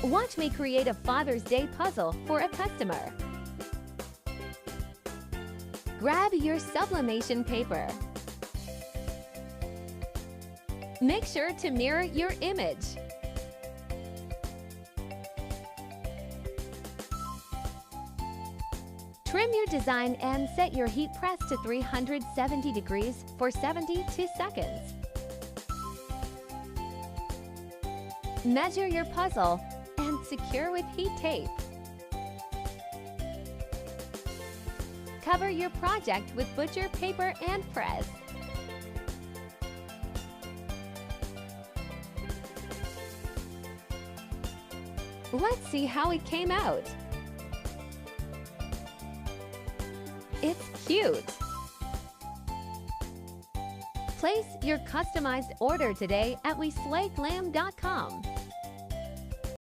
Watch me create a Father's Day puzzle for a customer. Grab your sublimation paper. Make sure to mirror your image. Trim your design and set your heat press to 370 degrees for 72 seconds. Measure your puzzle and secure with heat tape. Cover your project with butcher paper and press. Let's see how it came out. It's cute! Place your customized order today at WeSlayGlam.com.